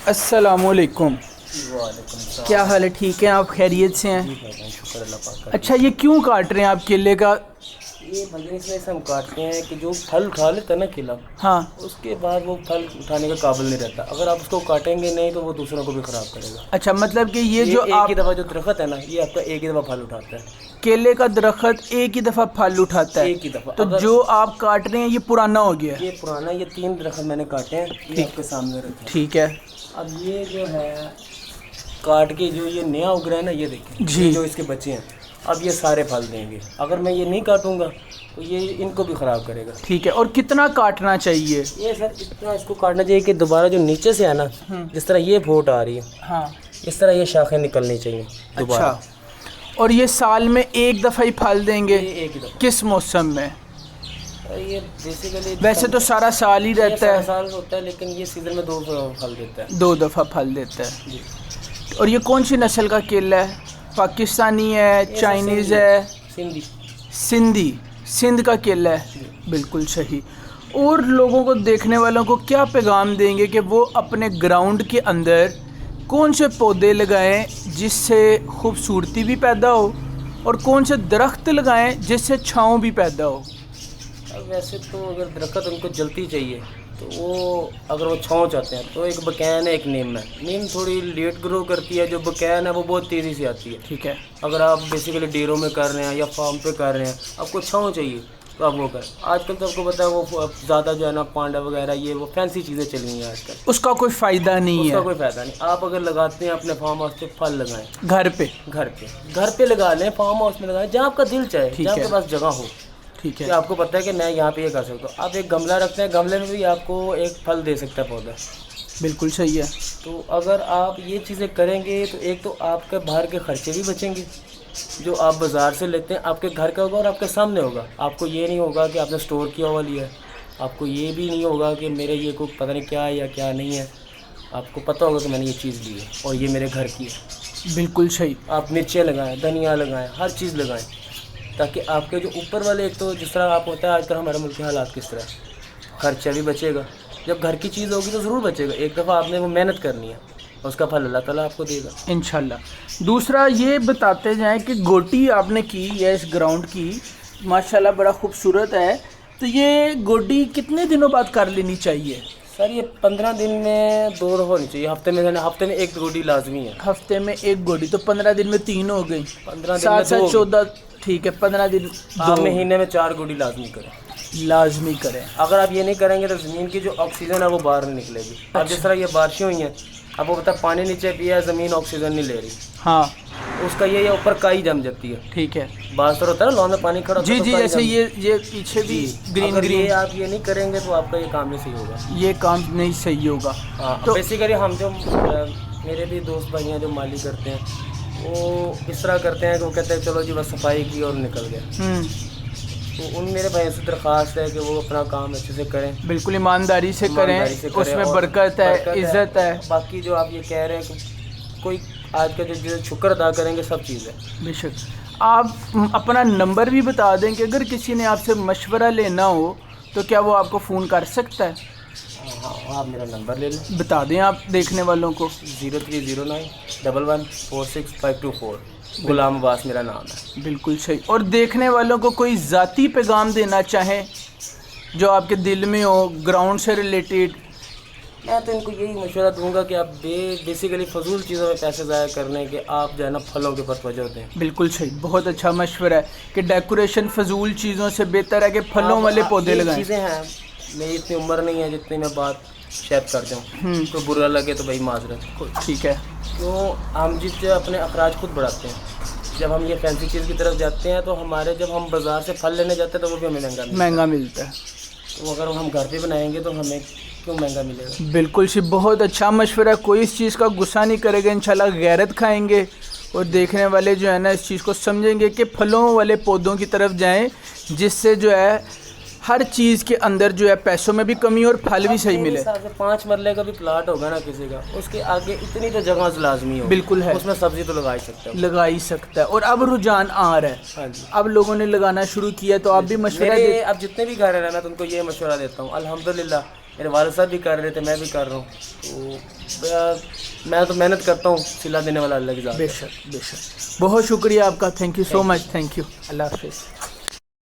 السلام علیکم. وعلیکم السلام. کیا حال ہے؟ ٹھیک ہیں آپ؟ خیریت سے ہیں؟ شکر اللہ پاک کا. اچھا، یہ کیوں کاٹ رہے ہیں آپ کیلے کا؟ یہ بھائی اس میں سے ہم کاٹتے ہیں کہ جو پھل اٹھا لیتا ہے نا کیلا، ہاں. اس کے بعد وہ پھل اٹھانے کا قابل نہیں رہتا. اگر آپ اس کو کاٹیں گے نہیں تو وہ دوسروں کو بھی خراب کرے گا. اچھا، مطلب کہ یہ یہ جو ایک آپ ہی دفعہ جو درخت ہے نا، یہ آپ کا ایک ہی دفعہ پھل اٹھاتا ہے. کیلے کا درخت ایک ہی دفعہ پھل اٹھاتا ہے، ایک ہی دفعہ. تو اگر جو آپ کاٹ رہے ہیں یہ پرانا ہو گیا ہے. یہ پرانا، یہ 3 درخت میں نے کاٹے ہیں، یہ آپ کے سامنے رکھے ہیں. ٹھیک ہے. اب یہ جو ہے کاٹ کے جو یہ نیا اگ رہا ہے نا، یہ دیکھیں جی. یہ جو اس کے بچے ہیں، اب یہ سارے پھل دیں گے. اگر میں یہ نہیں کاٹوں گا تو یہ ان کو بھی خراب کرے گا. ٹھیک ہے. اور کتنا کاٹنا چاہیے؟ یہ سر اتنا اس کو کاٹنا چاہیے کہ دوبارہ جو نیچے سے ہے نا، جس طرح یہ پھوٹ آ رہی ہے، ہاں، اس طرح یہ شاخیں نکلنی چاہیے دوبارہ. اچھا. اور یہ سال میں ایک دفعہ ہی پھل دیں گے؟ یہ ایک ہی دفعہ. کس موسم میں؟ یہ بیسیکلی ویسے تو سارا سال ہی یہ رہتا سارا ہے. سال ہوتا ہے، لیکن یہ سیزن میں 2 پھل دیتا ہے. 2 دفعہ پھل دیتا ہے. جی. اور یہ کون سی نسل کا کیلا ہے؟ پاکستانی ہے، چائنیز ہے؟ سندھی. سندھی. سندھ کا کیلا ہے. بالکل صحیح. اور لوگوں کو، دیکھنے والوں کو کیا پیغام دیں گے کہ وہ اپنے گراؤنڈ کے اندر کون سے پودے لگائیں جس سے خوبصورتی بھی پیدا ہو، اور کون سے درخت لگائیں جس سے چھاؤں بھی پیدا ہو؟ اب ویسے تو اگر درخت ان کو جلتی چاہیے تو وہ، اگر وہ چھاؤں چاہتے ہیں تو ایک بکین ہے، ایک نیم ہے. نیم تھوڑی لیٹ گرو کرتی ہے، جو بکین ہے وہ بہت تیزی سے آتی ہے. ٹھیک ہے. اگر آپ بیسیکلی ڈیروں میں کر رہے ہیں یا فارم پہ کر رہے ہیں، آپ کو چھاؤں چاہیے تو آپ وہ کریں. آج کل تو آپ کو پتہ ہے وہ زیادہ جو ہے نا پانڈا وغیرہ، یہ وہ فینسی چیزیں چلی ہیں آج کل. اس کا کوئی فائدہ نہیں اس ہے. کا کوئی فائدہ نہیں. آپ اگر لگاتے ہیں اپنے فارم ہاؤس پہ، پھل لگائیں گھر پہ. گھر پہ لگا لیں، فارم ہاؤس میں لگائیں، جہاں آپ کا دل چاہے، جہاں آپ کے پاس جگہ ہو. ٹھیک ہے. کہ آپ کو پتہ ہے کہ میں یہاں پہ یہ کر سکتا ہوں. آپ ایک گملہ رکھتے ہیں، گملے میں بھی آپ کو ایک پھل دے سکتا ہے پودا. بالکل صحیح ہے. تو اگر آپ یہ چیزیں کریں گے تو ایک تو آپ کے باہر کے خرچے بھی بچیں گے. جو آپ بازار سے لیتے ہیں آپ کے گھر کا ہوگا اور آپ کے سامنے ہوگا. آپ کو یہ نہیں ہوگا کہ آپ نے اسٹور کیا ہوا لیا ہے. آپ کو یہ بھی نہیں ہوگا کہ میرے یہ کوئی پتہ نہیں کیا ہے یا کیا نہیں ہے. آپ کو پتہ ہوگا کہ میں نے یہ چیز لی ہے اور یہ میرے گھر کی ہے. بالکل صحیح. آپ مرچیں لگائیں، دھنیا لگائیں، ہر چیز لگائیں، تاکہ آپ کے جو اوپر والے، ایک تو جس طرح آپ ہوتا ہے آج کل ہمارے ملک کے حالات کس طرح، خرچہ بھی بچے گا. جب گھر کی چیز ہوگی تو ضرور بچے گا. ایک دفعہ آپ نے وہ محنت کرنی ہے، اس کا پھل اللہ تعالیٰ آپ کو دے گا انشاءاللہ. دوسرا یہ بتاتے جائیں کہ گوٹی آپ نے کی ہے اس گراؤنڈ کی، ماشاءاللہ بڑا خوبصورت ہے. تو یہ گوڈی کتنے دنوں بعد کر لینی چاہیے؟ سر یہ 15 دن میں 2 دفعہ ہونی چاہیے. ہفتے میں 1 گوڈی لازمی ہے. ہفتے میں 1 گوڈی، تو 15 دن میں 3 ہو گئی. 15 دن 7 میں 2 سے 14. ٹھیک ہے. 15 دن. آپ مہینے میں 4 گوڈی لازمی کریں. لازمی کریں. اگر آپ یہ نہیں کریں گے تو زمین کی جو آکسیجن ہے وہ باہر نہیں نکلے گی. اب جس طرح یہ بارشیں ہوئی ہیں، اب وہ بتا پانی نیچے پیا ہے، زمین آکسیجن نہیں لے رہی. ہاں. اس کا یہ اوپر کائی جم جاتی ہے. ٹھیک ہے. بعض طور ہوتا ہے نا لان میں پانی کھڑا ہوتا ہے. جی جیسے یہ پیچھے بھی گرین اگر گرین. یہ آپ یہ نہیں کریں گے تو آپ کا یہ کام نہیں صحیح ہوگا. یہ کام نہیں صحیح ہوگا. ہاں. تو بیسیکلی ہم جو میرے بھی دوست بھائی ہیں جو مالی کرتے ہیں، وہ اس طرح کرتے ہیں کہ وہ کہتے ہیں چلو جی بس صفائی کی اور نکل گیا. تو ان میرے بھائی سے درخواست ہے کہ وہ اپنا کام اچھے سے کریں، بالکل ایمانداری سے کریں. اس میں برکت ہے، عزت ہے. باقی جو آپ یہ کہہ رہے ہیں کہ کوئی آج کا جو شکر ادا کریں گے، سب چیز ہے. بے شک. آپ اپنا نمبر بھی بتا دیں کہ اگر کسی نے آپ سے مشورہ لینا ہو تو کیا وہ آپ کو فون کر سکتا ہے؟ ہاں، آپ میرا نمبر لے لیں. بتا دیں آپ دیکھنے والوں کو. 0309 1146 غلام عباس میرا نام ہے. بالکل صحیح. اور دیکھنے والوں کو کوئی ذاتی پیغام دینا چاہیں جو آپ کے دل میں ہو گراؤنڈ سے ریلیٹڈ؟ میں تو ان کو یہی مشورہ دوں گا کہ آپ بیسیکلی فضول چیزوں میں پیسے ضائع کرنے کے آپ جو ہے نا پھلوں کے اوپر توجہ دیں. بالکل صحیح. بہت اچھا مشورہ ہے کہ ڈیکوریشن فضول چیزوں سے بہتر ہے کہ پھلوں والے پودے لگائیں. چیزیں ہیں، میری اتنی عمر نہیں ہے جتنی میں بات شیئر کرتا ہوں. تو برا لگے تو بھائی معذرت. ٹھیک ہے. تو ہم جتنے اپنے اخراج خود بڑھاتے ہیں. جب ہم یہ فینسی چیز کی طرف جاتے ہیں تو ہمارے، جب ہم بازار سے پھل لینے جاتے ہیں تو وہ بھی ہمیں مہنگا ملتا ہے. تو اگر ہم گھر پہ بنائیں گے تو ہمیں کیوں مہنگا ملے گا؟ بالکل صحیح. بہت اچھا مشورہ ہے. کوئی اس چیز کا غصہ نہیں کرے گا انشاءاللہ. غیرت کھائیں گے اور دیکھنے والے جو ہے نا اس چیز کو سمجھیں گے کہ پھلوں والے پودوں کی طرف جائیں، جس سے جو ہے ہر چیز کے اندر جو ہے پیسوں میں بھی کمی اور پھل بھی صحیح ملے. 5 مرلے کا بھی پلاٹ ہوگا نا کسی کا، اس کے آگے اتنی تو جگہ لازمی ہو. بالکل ہے. اس میں سبزی تو لگا ہی سکتا ہے. اور اب رجحان آ رہا ہے. ہاں جی. اب لوگوں نے لگانا شروع کیا. تو آپ بھی مشورہ اب جتنے بھی گھر ہیں میں تو ان کو یہ مشورہ دیتا ہوں. الحمدللہ میرے والد صاحب بھی کر رہے تھے، میں بھی کر رہا ہوں، تو میں تو محنت کرتا ہوں، صلہ دینے والا اللہ کی ذات ہے۔ بے شک بے شک، بہت شکریہ آپ کا، thank you so much, thank you, اللہ حافظ۔